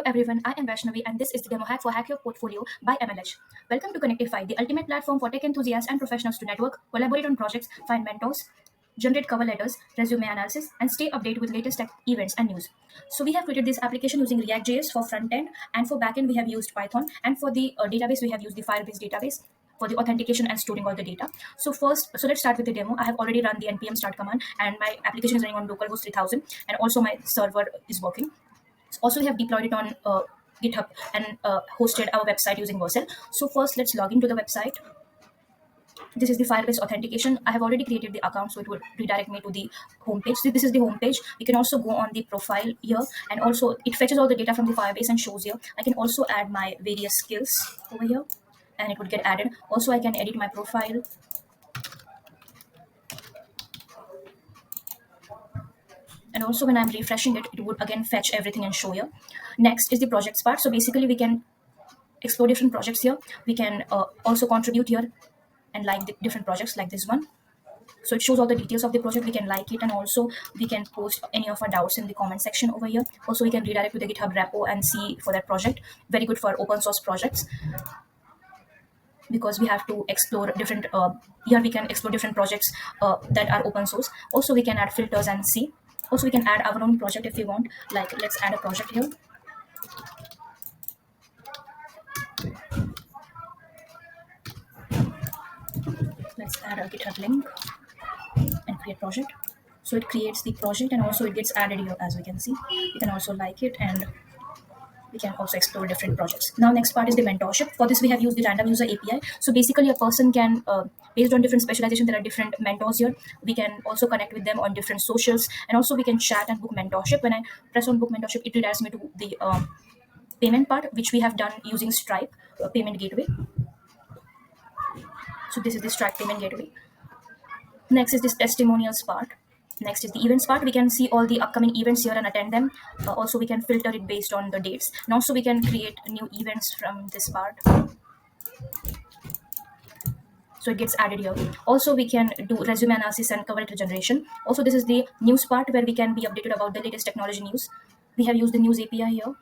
Hello everyone, I am Vaishnavi and this is the demo hack for Hack Your Portfolio by MLH. Welcome to Connectify, the ultimate platform for tech enthusiasts and professionals to network, collaborate on projects, find mentors, generate cover letters, resume analysis, and stay updated with latest tech events and news. So we have created this application using React.js for front end, and for backend we have used Python, and for the database we have used the Firebase database for the authentication and storing all the data. So let's start with the demo. I have already run the npm start command, and my application is running on localhost 3000, and also my server is working. Also, we have deployed it on GitHub and hosted our website using Vercel. So first, let's log into the website. This is the Firebase authentication. I have already created the account, so it will redirect me to the homepage. So this is the homepage. You can also go on the profile here, and also it fetches all the data from the Firebase and shows here. I can also add my various skills over here, and it would get added. Also, I can edit my profile. And also when I'm refreshing it, it would again fetch everything and show here. Next is the projects part. So basically we can explore different projects here. We can also contribute here and like the different projects like this one. So it shows all the details of the project. We can like it, and also we can post any of our doubts in the comment section over here. Also we can redirect to the GitHub repo and see for that project. Very good for open source projects, because we have to explore different here we can explore different projects that are open source. Also we can add filters and see. Also we can add our own project if we want. Like, let's add a project here. Let's add a GitHub link and create project. So it creates the project, and also it gets added here. As we can see, you can also like it, and we can also explore different projects. Now next part is the mentorship. For this we have used the random user API. So basically a person can based on different specialization, there are different mentors here. We can also connect with them on different socials, and also we can chat and book mentorship. When I press on book mentorship, it redirects me to the payment part, which we have done using Stripe payment gateway. So this is the Stripe payment gateway. Next is this testimonials part. Next is the events part. We can see all the upcoming events here and attend them. Also we can filter it based on the dates, and also we can create new events from this part. So it gets added here. Also we can do resume analysis and cover letter generation. Also this is the news part, where we can be updated about the latest technology news. We have used the news API here.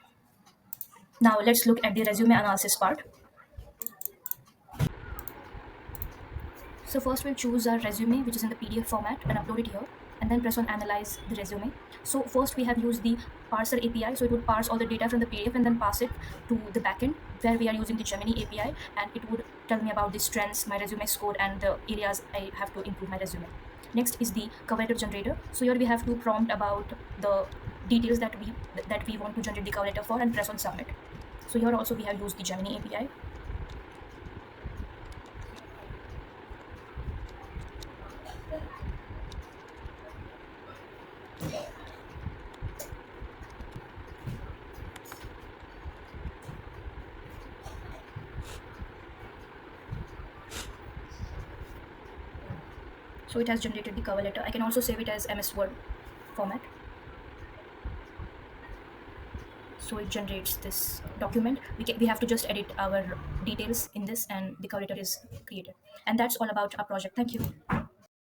Now let's look at the resume analysis part. So first we'll choose our resume, which is in the PDF format, and upload it here, and then press on analyze the resume. So first we have used the parser API. So it would parse all the data from the PDF and then pass it to the backend, where we are using the Gemini API, and it would tell me about the strengths, my resume score, and the areas I have to improve my resume. Next is the cover letter generator. So here we have to prompt about the details that we want to generate the cover letter for, and press on submit. So here also we have used the Gemini API. So it has generated the cover letter. I can also save it as MS Word format. So it generates this document. We have to just edit our details in this, and the cover letter is created. And that's all about our project. Thank you.